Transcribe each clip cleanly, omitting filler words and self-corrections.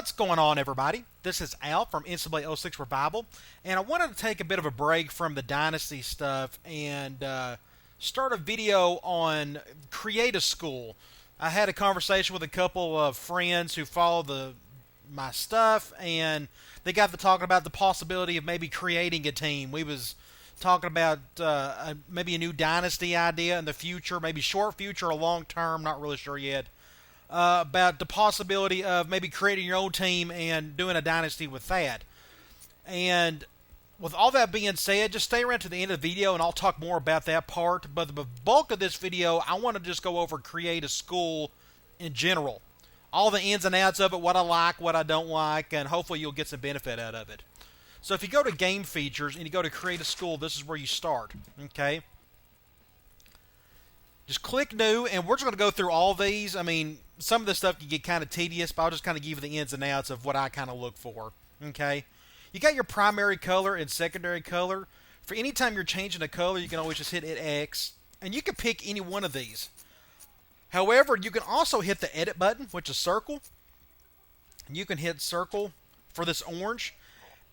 What's going on, everybody? This is Al from NCAA 06 Revival, and I wanted to take a bit of a break from the Dynasty stuff and start a video on Create a School. I had a conversation with a couple of friends who follow my stuff, and they got to talking about the possibility of maybe creating a team. We was talking about maybe a new Dynasty idea in the future, maybe short future or long term, not really sure yet. About the possibility of maybe creating your own team and doing a dynasty with that. And with all that being said, just stay around to the end of the video and I'll talk more about that part. But the bulk of this video, I want to just go over Create a School in general. All the ins and outs of it, what I like, what I don't like, and hopefully you'll get some benefit out of it. So if you go to Game Features and you go to Create a School, this is where you start. Okay? Just click New, and we're just going to go through all these. I mean, some of this stuff can get kind of tedious, but I'll just kind of give you the ins and outs of what I kind of look for. Okay? You got your primary color and secondary color. For any time you're changing a color, you can always just hit X, and you can pick any one of these. However, you can also hit the Edit button, which is circle. You can hit circle for this orange.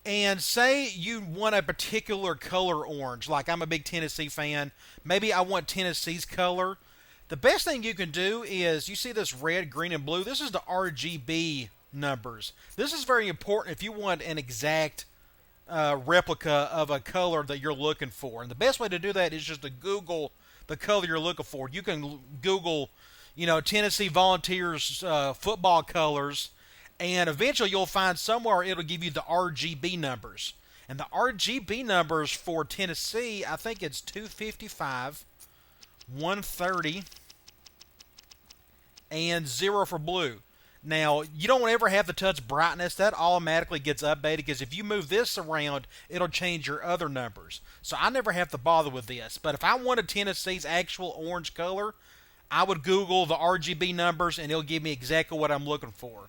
And say you want a particular color orange, like I'm a big Tennessee fan. Maybe I want Tennessee's color. The best thing you can do is, you see this red, green, and blue? This is the RGB numbers. This is very important if you want an exact replica of a color that you're looking for. And the best way to do that is just to Google the color you're looking for. You can Google, Tennessee Volunteers football colors, and eventually you'll find somewhere it'll give you the RGB numbers. And the RGB numbers for Tennessee, I think it's 255, 130, and 0 for blue. Now, you don't ever have to touch brightness. That automatically gets updated, because if you move this around, it'll change your other numbers. So I never have to bother with this. But if I wanted Tennessee's actual orange color, I would Google the RGB numbers, and it'll give me exactly what I'm looking for.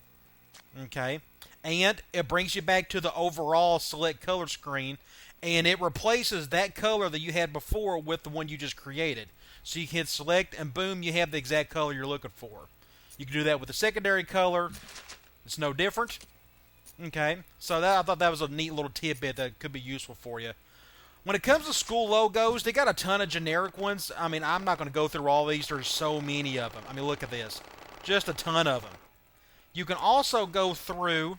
Okay, and it brings you back to the overall select color screen, and it replaces that color that you had before with the one you just created. So you can hit select, and boom, you have the exact color you're looking for. You can do that with the secondary color. It's no different. Okay, so I thought that was a neat little tidbit that could be useful for you. When it comes to school logos, they got a ton of generic ones. I mean, I'm not going to go through all these. There's so many of them. I mean, look at this. Just a ton of them. You can also go through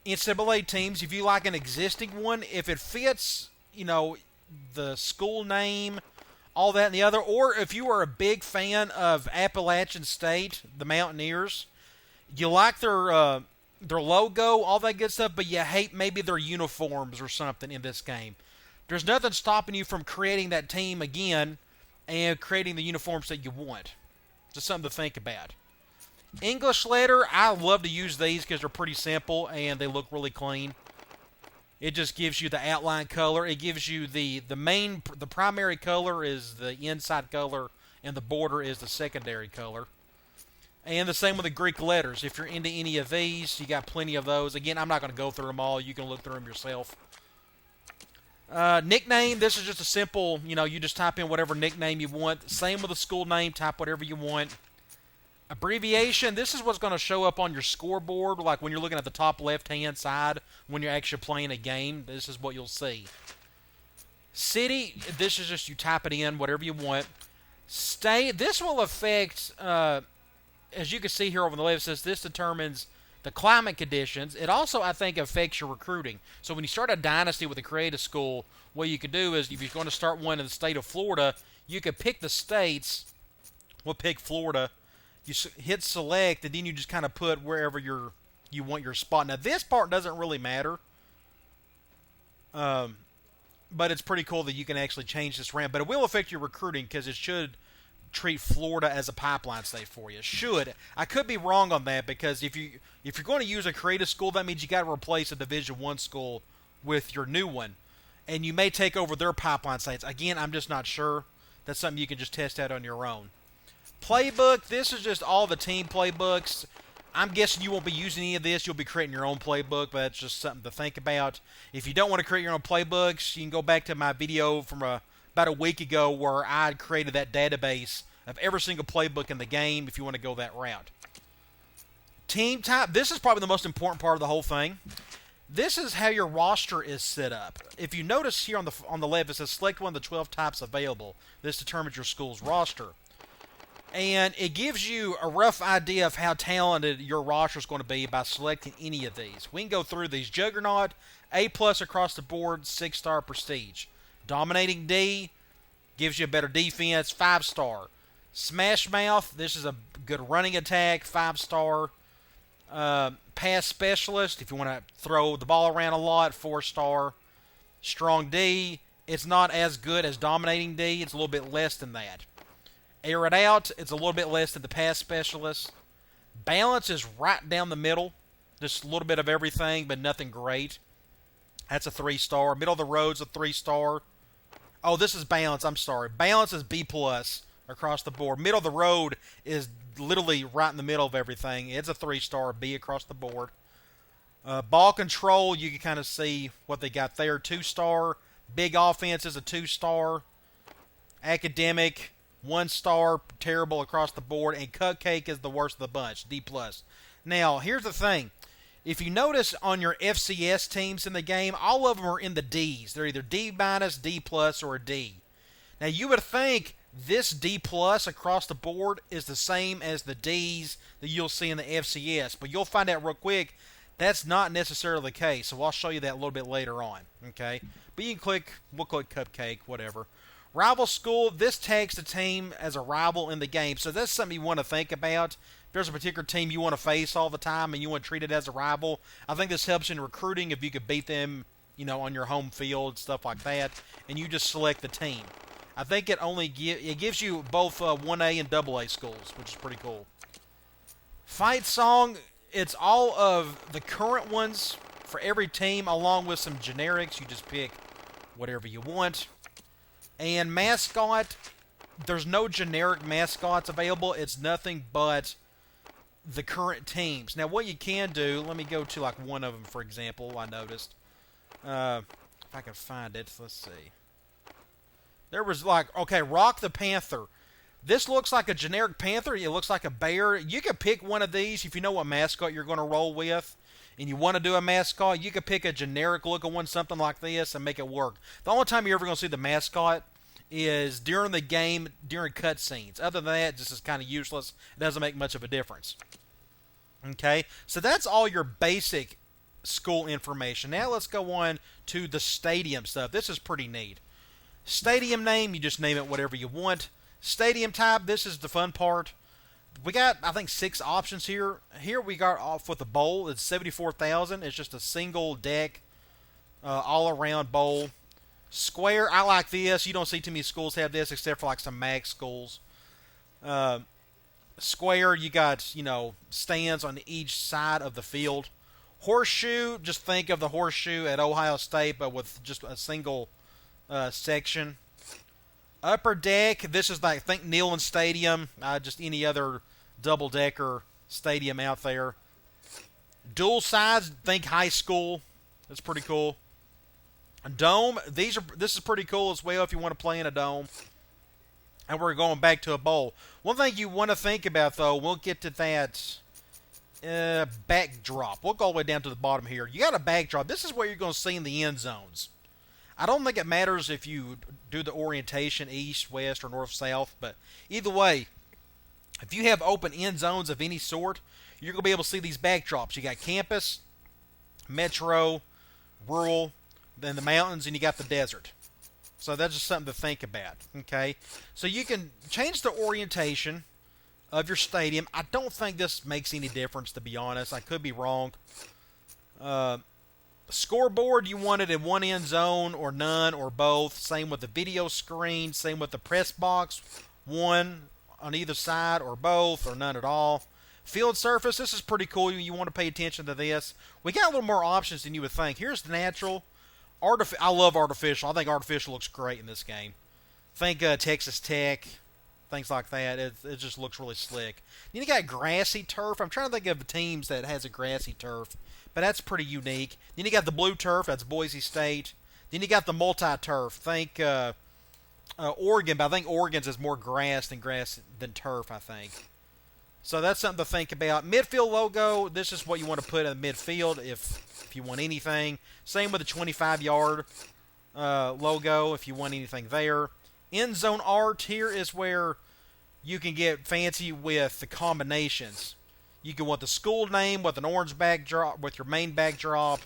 NCAA teams if you like an existing one. If it fits, the school name, all that and the other. Or if you are a big fan of Appalachian State, the Mountaineers, you like their logo, all that good stuff, but you hate maybe their uniforms or something in this game. There's nothing stopping you from creating that team again and creating the uniforms that you want. Just something to think about. English letter, I love to use these because they're pretty simple and they look really clean. It just gives you the outline color. It gives you the primary color is the inside color, and the border is the secondary color. And the same with the Greek letters. If you're into any of these, you got plenty of those. Again, I'm not going to go through them all. You can look through them yourself. Nickname, this is just a simple, you just type in whatever nickname you want. Same with the school name, type whatever you want. Abbreviation, this is what's going to show up on your scoreboard, like when you're looking at the top left-hand side when you're actually playing a game. This is what you'll see. City, this is just you type it in, whatever you want. State, this will affect, as you can see here over the left, it says this determines the climate conditions. It also, I think, affects your recruiting. So when you start a dynasty with a Create a School, what you could do is, if you're going to start one in the state of Florida, you could pick the states. We'll pick Florida. You hit select, and then you just kind of put wherever you want your spot. Now, this part doesn't really matter, but it's pretty cool that you can actually change this around. But it will affect your recruiting, because it should treat Florida as a pipeline state for you. It should. I could be wrong on that, because if you're going to use a Create a School, that means you got to replace a Division I school with your new one, and you may take over their pipeline states. Again, I'm just not sure. That's something you can just test out on your own. Playbook, this is just all the team playbooks. I'm guessing you won't be using any of this. You'll be creating your own playbook, but that's just something to think about. If you don't want to create your own playbooks, you can go back to my video from about a week ago where I had created that database of every single playbook in the game if you want to go that route. Team type. This is probably the most important part of the whole thing. This is how your roster is set up. If you notice here on the left, it says select one of the 12 types available. This determines your school's roster. And it gives you a rough idea of how talented your roster is going to be by selecting any of these. We can go through these. Juggernaut, A+ across the board, 6-star prestige. Dominating D gives you a better defense, 5-star. Smash Mouth, this is a good running attack, 5-star. Pass Specialist, if you want to throw the ball around a lot, 4-star. Strong D, it's not as good as Dominating D, it's a little bit less than that. Air It Out, it's a little bit less than the Pass Specialist. Balance is right down the middle, just a little bit of everything, but nothing great. That's a 3-star. Middle of the Road's a 3-star. Oh, this is Balance, I'm sorry. Balance is B+ across the board. Middle of the Road is literally right in the middle of everything. It's a 3-star, B across the board. Ball Control, you can kind of see what they got there. 2-star. Big Offense is a 2-star. Academic, 1-star, terrible across the board. And Cupcake is the worst of the bunch, D+. Now, here's the thing. If you notice on your FCS teams in the game, all of them are in the Ds. They're either D-, D+, or a D. Now, you would think this D+ across the board is the same as the Ds that you'll see in the FCS, but you'll find out real quick that's not necessarily the case, so I'll show you that a little bit later on, okay? But you can we'll click Cupcake, whatever. Rival School, this tags the team as a rival in the game, so that's something you want to think about. If there's a particular team you want to face all the time and you want to treat it as a rival, I think this helps in recruiting if you could beat them, on your home field, stuff like that, and you just select the team. I think it gives you both 1A and AA schools, which is pretty cool. Fight Song, it's all of the current ones for every team, along with some generics. You just pick whatever you want. And Mascot, there's no generic mascots available. It's nothing but the current teams. Now, what you can do, let me go to like one of them, for example, I noticed. If I can find it, let's see. There was Rock the Panther. This looks like a generic panther. It looks like a bear. You could pick one of these if you know what mascot you're going to roll with and you want to do a mascot. You could pick a generic looking one, something like this, and make it work. The only time you're ever going to see the mascot is during the game, during cutscenes. Other than that, this is kind of useless. It doesn't make much of a difference. Okay, so that's all your basic school information. Now let's go on to the stadium stuff. This is pretty neat. Stadium name, you just name it whatever you want. Stadium type, this is the fun part. We got, I think, 6 options here. Here we got off with the bowl. It's 74,000. It's just a single deck, all-around bowl. Square, I like this. You don't see too many schools have this except for like some MAC schools. Square, you got, stands on each side of the field. Horseshoe, just think of the horseshoe at Ohio State, but with just a single section. Upper Deck, this is like, think Neyland Stadium, just any other double-decker stadium out there. Dual sides, think high school. That's pretty cool. Dome, this is pretty cool as well if you want to play in a dome. And we're going back to a bowl. One thing you want to think about, though, we'll get to that backdrop. We'll go all the way down to the bottom here. You got a backdrop. This is what you're going to see in the end zones. I don't think it matters if you do the orientation east, west, or north, south, but either way, if you have open end zones of any sort, you're going to be able to see these backdrops. You got campus, metro, rural, then the mountains, and you got the desert. So that's just something to think about, okay? So you can change the orientation of your stadium. I don't think this makes any difference, to be honest. I could be wrong. Scoreboard, you want it in one end zone or none or both. Same with the video screen. Same with the press box. One on either side or both or none at all. Field surface, this is pretty cool. You want to pay attention to this. We got a little more options than you would think. Here's the natural. I love artificial. I think artificial looks great in this game. Think Texas Tech, things like that. It just looks really slick. Then you got grassy turf. I'm trying to think of teams that has a grassy turf, but that's pretty unique. Then you got the blue turf. That's Boise State. Then you got the multi-turf. Think Oregon, but I think Oregon's is more grass than turf, I think. So that's something to think about. Midfield logo, this is what you want to put in the midfield if you want anything. Same with the 25-yard logo if you want anything there. End zone art, here is where you can get fancy with the combinations. You can want the school name with an orange backdrop, with your main backdrop,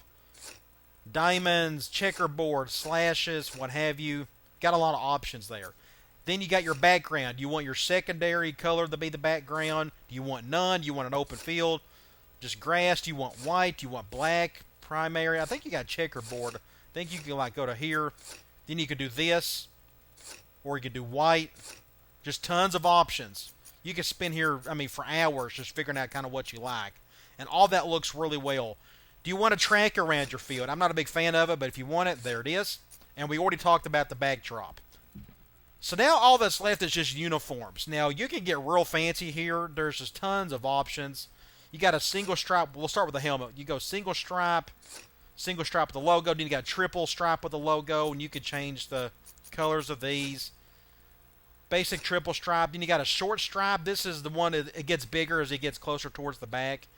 diamonds, checkerboard, slashes, what have you. Got a lot of options there. Then you got your background. You want your secondary color to be the background. Do you want none? Do you want an open field? Just grass? Do you want white? Do you want black? Primary? I think you got checkerboard. I think you can like go to here. Then you can do this. Or you can do white. Just tons of options. You can spend here, for hours just figuring out kind of what you like. And all that looks really well. Do you want a track around your field? I'm not a big fan of it, but if you want it, there it is. And we already talked about the backdrop. So now all that's left is just uniforms. Now you can get real fancy here. There's just tons of options. You got a single stripe. We'll start with the helmet. You go single stripe with the logo. Then you got triple stripe with the logo, and you can change the colors of these. Basic triple stripe. Then you got a short stripe. This is the one that it gets bigger as it gets closer towards the back.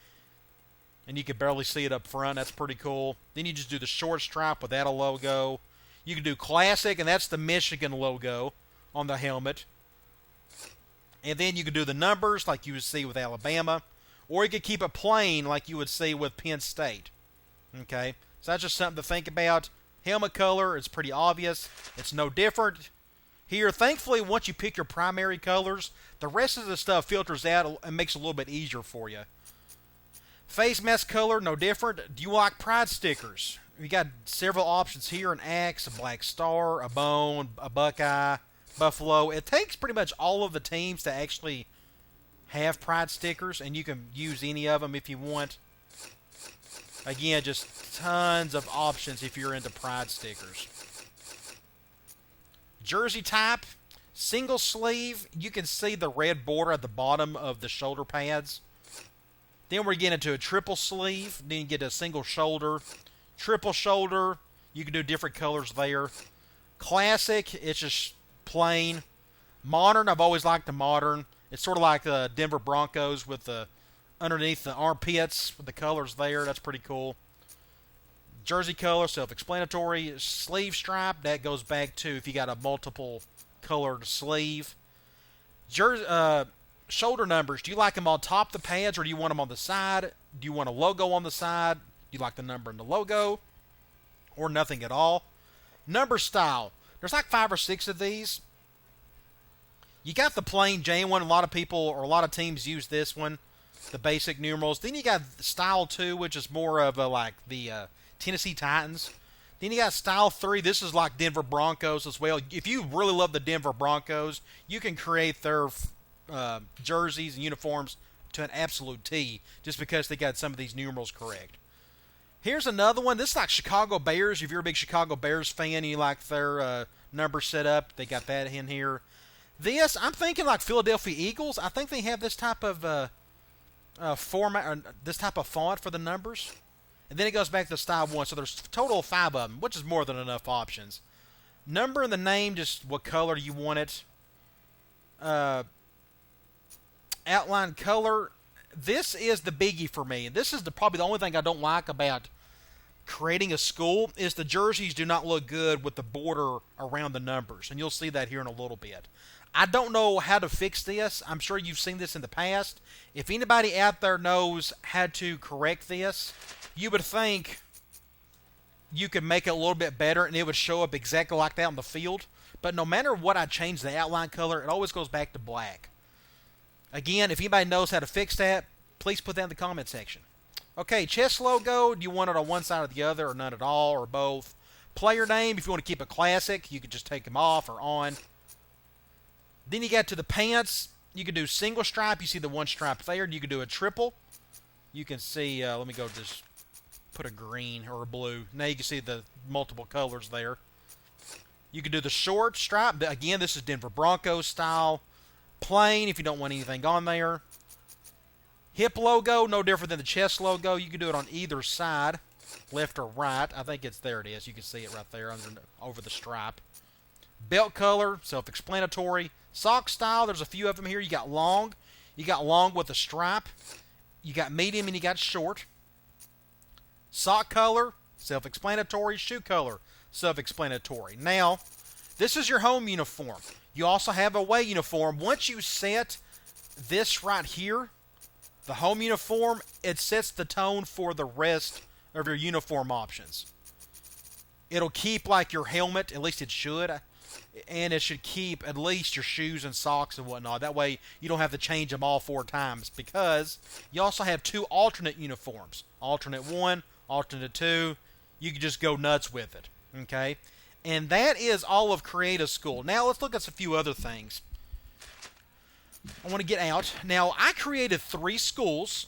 And you can barely see it up front. That's pretty cool. Then you just do the short stripe without a logo. You can do classic, and that's the Michigan logo on the helmet. And then you can do the numbers like you would see with Alabama. Or you could keep it plain like you would see with Penn State. Okay? So that's just something to think about. Helmet color is pretty obvious. It's no different. Here, thankfully, once you pick your primary colors, the rest of the stuff filters out and makes it a little bit easier for you. Face mask color, no different. Do you like pride stickers? You got several options here. An axe, a black star, a bone, a buckeye, buffalo. It takes pretty much all of the teams to actually have pride stickers, and you can use any of them if you want. Again, just tons of options if you're into pride stickers. Jersey type, single sleeve. You can see the red border at the bottom of the shoulder pads. Then we're getting into a triple sleeve. Then you get a single shoulder. Triple shoulder, you can do different colors there. Classic, it's just plain. Modern, I've always liked the modern. It's sort of like the Denver Broncos with the underneath the armpits with the colors there. That's pretty cool. Jersey color, self-explanatory. Sleeve stripe, that goes back to if you got a multiple colored sleeve. Shoulder numbers, do you like them on top of the pads or do you want them on the side? Do you want a logo on the side? Do you like the number in the logo? Or nothing at all? Number style, there's like 5 or 6 of these. You got the plain Jane one. A lot of people or a lot of teams use this one, the basic numerals. Then you got style 2, which is more of like the Tennessee Titans. Then you got style 3. This is like Denver Broncos as well. If you really love the Denver Broncos, you can create their jerseys and uniforms to an absolute T just because they got some of these numerals correct. Here's another one. This is like Chicago Bears. If you're a big Chicago Bears fan and you like their number set up, they got that in here. This, I'm thinking like Philadelphia Eagles. I think they have this type of format, or this type of font for the numbers. And then it goes back to style 1. So there's a total of 5 of them, which is more than enough options. Number and the name, just what color you want it. Outline color. This is the biggie for me. This is probably the only thing I don't like about creating a school is the jerseys do not look good with the border around the numbers. And you'll see that here in a little bit. I don't know how to fix this. I'm sure you've seen this in the past. If anybody out there knows how to correct this, you would think you could make it a little bit better and it would show up exactly like that on the field. But no matter what I change the outline color, it always goes back to black. Again, if anybody knows how to fix that, please put that in the comment section. Okay, chest logo, do you want it on one side or the other, or none at all, or both? Player name, if you want to keep it classic, you could just take them off or on. Then you get to the pants. You can do single stripe. You see the one stripe there. You can do a triple. You can see, let me go just put a green or a blue. Now you can see the multiple colors there. You can do the short stripe. Again, this is Denver Broncos style. Plain if you don't want anything on there. Hip logo, no different than the chest logo. You can do it on either side, left or right. I think it's there. It is. You can see it right there over the stripe. Belt color, self-explanatory. Sock style, there's a few of them here. You got long. You got long with a stripe. You got medium and you got short. Sock color, self-explanatory. Shoe color, self-explanatory. Now, this is your home uniform. You also have a away uniform. Once you set this right here, the home uniform, it sets the tone for the rest of your uniform options. It'll keep like your helmet, at least it should, and it should keep at least your shoes and socks and whatnot. That way you don't have to change them all 4 times, because you also have 2 alternate uniforms. Alternate 1, alternate 2. You can just go nuts with it. Okay? And that is all of Create a School. Now let's look at a few other things. I want to get out. Now, I created 3 schools.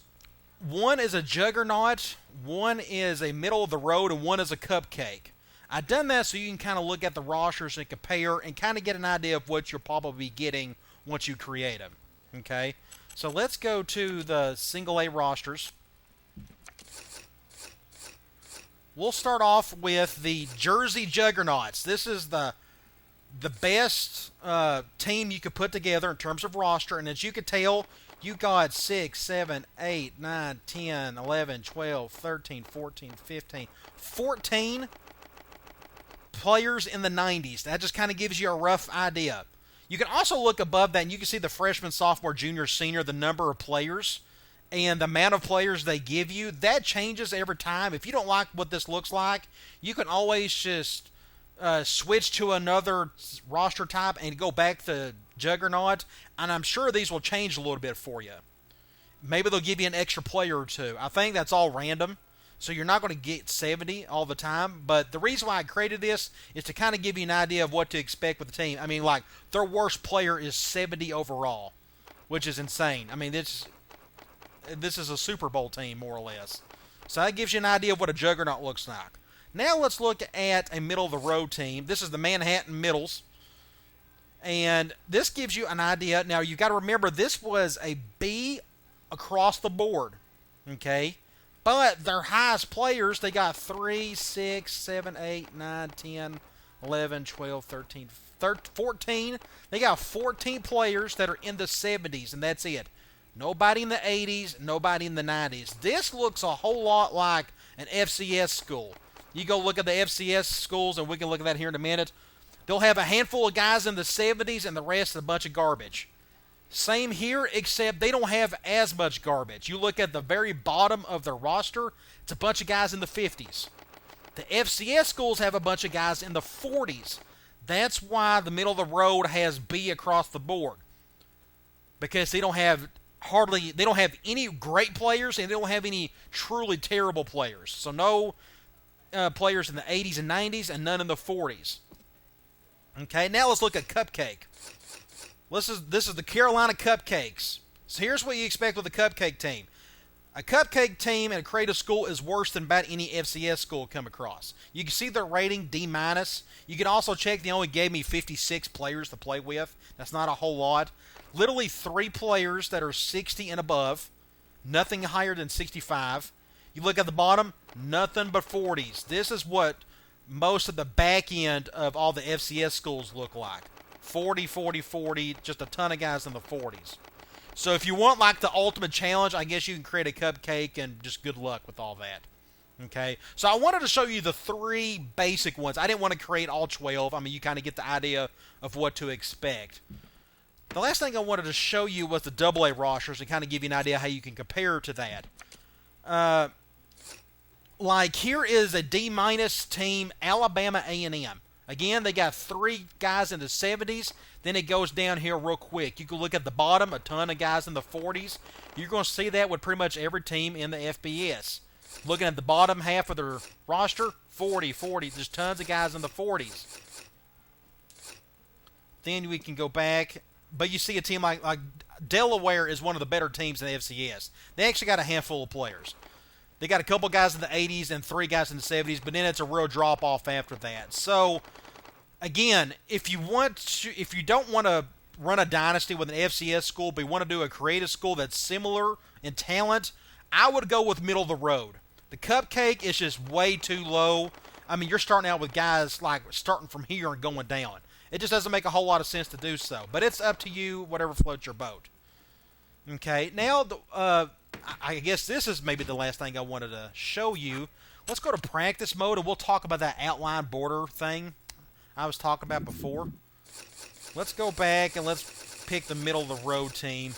One is a juggernaut, one is a middle of the road, and one is a cupcake. I've done that so you can kind of look at the rosters and compare and kind of get an idea of what you'll probably be getting once you create them. Okay? So let's go to the single A rosters. We'll start off with the Jersey Juggernauts. This is the best team you could put together in terms of roster. And as you can tell, you got 6, 7, 8, 9, 10, 11, 12, 13, 14, 15, 14 players in the 90s. That just kind of gives you a rough idea. You can also look above that and you can see the freshman, sophomore, junior, senior, the number of players and the amount of players they give you. That changes every time. If you don't like what this looks like, you can always just switch to another roster type and go back to Juggernaut, and I'm sure these will change a little bit for you. Maybe they'll give you an extra player or 2. I think that's all random, so you're not going to get 70 all the time, but the reason why I created this is to kind of give you an idea of what to expect with the team. I mean, like, their worst player is 70 overall, which is insane. I mean, this is a Super Bowl team, more or less. So that gives you an idea of what a Juggernaut looks like. Now let's look at a middle-of-the-road team. This is the Manhattan Middles. And this gives you an idea. Now, you've got to remember, this was a B across the board. Okay? But their highest players, they got 3, 6, 7, 8, 9, 10, 11, 12, 13, 14. They got 14 players that are in the 70s, and that's it. Nobody in the 80s, nobody in the 90s. This looks a whole lot like an FCS school. You go look at the FCS schools, and we can look at that here in a minute. They'll have a handful of guys in the 70s, and the rest a bunch of garbage. Same here, except they don't have as much garbage. You look at the very bottom of their roster, it's a bunch of guys in the 50s. The FCS schools have a bunch of guys in the 40s. That's why the middle of the road has B across the board. Because they don't have any great players, and they don't have any truly terrible players. So no players in the 80s and 90s, and none in the 40s. Okay, now let's look at Cupcake. This is the Carolina Cupcakes. So here's what you expect with a Cupcake team. A Cupcake team at a creative school is worse than about any FCS school come across. You can see their rating, D-. You can also check they only gave me 56 players to play with. That's not a whole lot. Literally 3 players that are 60 and above. Nothing higher than 65. You look at the bottom, nothing but 40s. This is what most of the back end of all the FCS schools look like. 40, 40, 40, just a ton of guys in the 40s. So if you want like the ultimate challenge, I guess you can create a Cupcake and just good luck with all that. Okay, so I wanted to show you the 3 basic ones. I didn't want to create all 12. I mean, you kind of get the idea of what to expect. The last thing I wanted to show you was the AA rosters and kind of give you an idea how you can compare to that. Like here is a D- team, Alabama A&M. Again, they got 3 guys in the 70s. Then it goes down here real quick. You can look at the bottom, a ton of guys in the 40s. You're going to see that with pretty much every team in the FBS. Looking at the bottom half of their roster, 40, 40. There's tons of guys in the 40s. Then we can go back. But you see a team like Delaware is one of the better teams in the FCS. They actually got a handful of players. They got a couple guys in the 80s and 3 guys in the 70s, but then it's a real drop-off after that. So, again, if you don't want to run a dynasty with an FCS school, but you want to do a creative school that's similar in talent, I would go with middle of the road. The Cupcake is just way too low. I mean, you're starting out with guys like starting from here and going down. It just doesn't make a whole lot of sense to do so. But it's up to you, whatever floats your boat. Okay, now I guess this is maybe the last thing I wanted to show you. Let's go to practice mode and we'll talk about that outline border thing I was talking about before. Let's go back and let's pick the middle of the road team.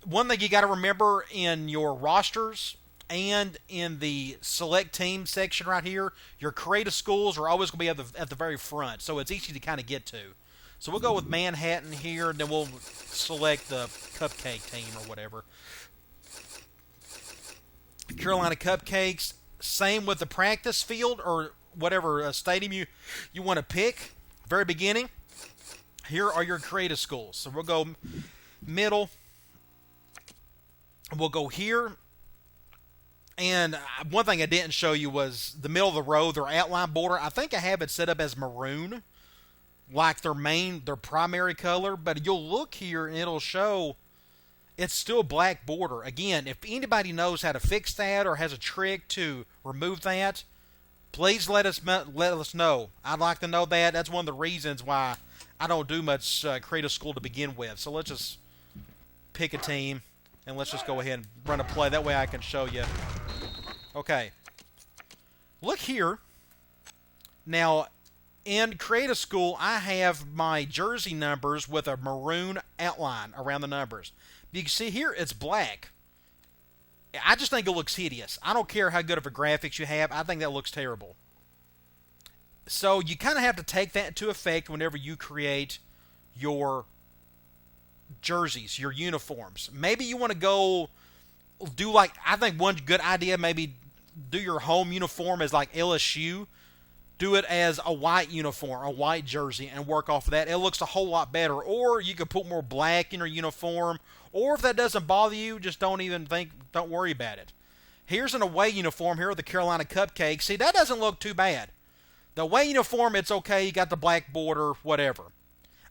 One thing you got to remember in your rosters and in the select team section right here, your creative schools are always going to be at the very front, so it's easy to kind of get to. So we'll go with Manhattan here, and then we'll select the Cupcake team or whatever. Carolina Cupcakes, same with the practice field or whatever stadium you want to pick. Very beginning, here are your creative schools. So we'll go middle. We'll go here. And one thing I didn't show you was the middle of the road, their outline border. I think I have it set up as maroon, like their primary color. But you'll look here and it'll show it's still black border. Again, if anybody knows how to fix that or has a trick to remove that, please let us know. I'd like to know that. That's one of the reasons why I don't do much creative school to begin with. So let's just pick a team and let's just go ahead and run a play. That way I can show you. Okay. Look here. Now, in creative school, I have my jersey numbers with a maroon outline around the numbers. You can see here it's black. I just think it looks hideous. I don't care how good of a graphics you have. I think that looks terrible. So you kind of have to take that into effect whenever you create your jerseys, your uniforms. Maybe you want to go do like, I think one good idea, maybe do your home uniform as like LSU. Do it as a white uniform, a white jersey, and work off of that. It looks a whole lot better. Or you could put more black in your uniform. Or if that doesn't bother you, just don't worry about it. Here's an away uniform. Here are the Carolina Cupcakes. See, that doesn't look too bad. The away uniform, it's okay. You got the black border, whatever.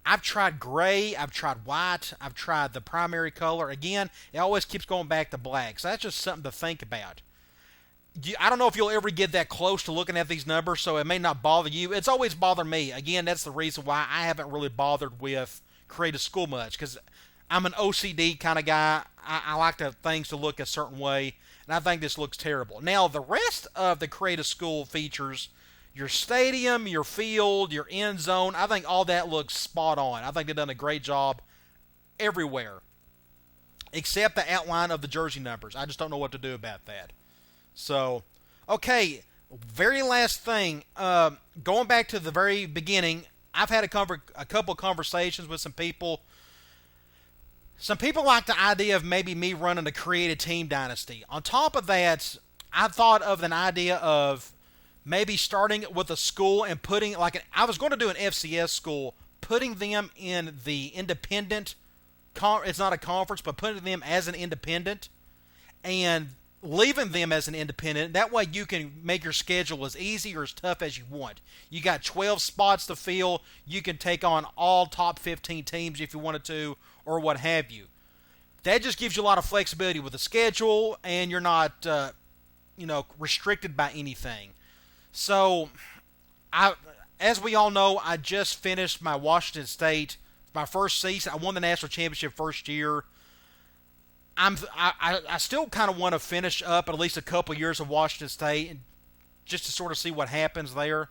I've tried gray. I've tried white. I've tried the primary color. Again, it always keeps going back to black. So that's just something to think about. I don't know if you'll ever get that close to looking at these numbers, so it may not bother you. It's always bothered me. Again, that's the reason why I haven't really bothered with creative school much, because I'm an OCD kind of guy. I like things to look a certain way, and I think this looks terrible. Now, the rest of the creative school features, your stadium, your field, your end zone, I think all that looks spot on. I think they've done a great job everywhere, except the outline of the jersey numbers. I just don't know what to do about that. So, okay, very last thing, going back to the very beginning, I've had a couple conversations with some people. Some people like the idea of maybe me running a creative team dynasty. On top of that, I thought of an idea of maybe starting with a school and putting, I was going to do an FCS school, putting them in the independent, it's not a conference, but putting them as an independent, and leaving them as an independent. That way you can make your schedule as easy or as tough as you want. You got 12 spots to fill. You can take on all top 15 teams if you wanted to, or what have you. That just gives you a lot of flexibility with the schedule, and you're not restricted by anything. So, as we all know, I just finished my Washington State, my first season. I won the national championship first year. I still kind of want to finish up at least a couple years of Washington State, and just to sort of see what happens there.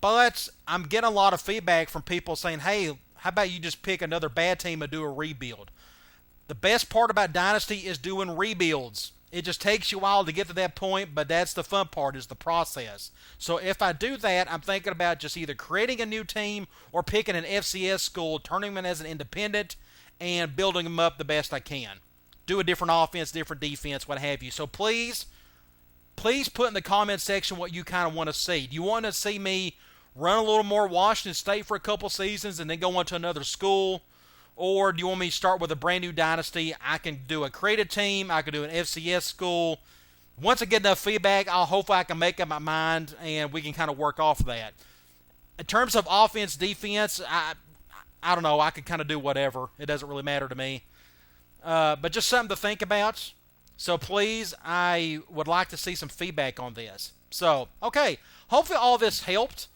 But I'm getting a lot of feedback from people saying, hey, how about you just pick another bad team and do a rebuild? The best part about Dynasty is doing rebuilds. It just takes you a while to get to that point, but that's the fun part, is the process. So if I do that, I'm thinking about just either creating a new team or picking an FCS school, turning them as an independent, and building them up the best I can. Do a different offense, different defense, what have you. So please put in the comment section what you kind of want to see. Do you want to see me run a little more Washington State for a couple seasons and then go on to another school? Or do you want me to start with a brand new dynasty? I can do a creative team. I can do an FCS school. Once I get enough feedback, hopefully I can make up my mind and we can kind of work off of that. In terms of offense, defense, I don't know. I could kind of do whatever. It doesn't really matter to me. But just something to think about. So please, I would like to see some feedback on this. So, okay. Hopefully all this helped.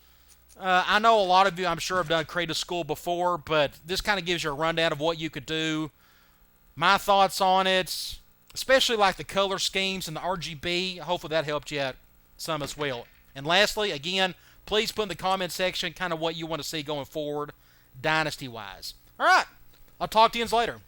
I know a lot of you, I'm sure, have done creative school before, but this kind of gives you a rundown of what you could do My thoughts on it, especially like the color schemes and the RGB, hopefully that helped you out some as well. And lastly, again, please put in the comment section kind of what you want to see going forward, dynasty-wise. All right, I'll talk to you later.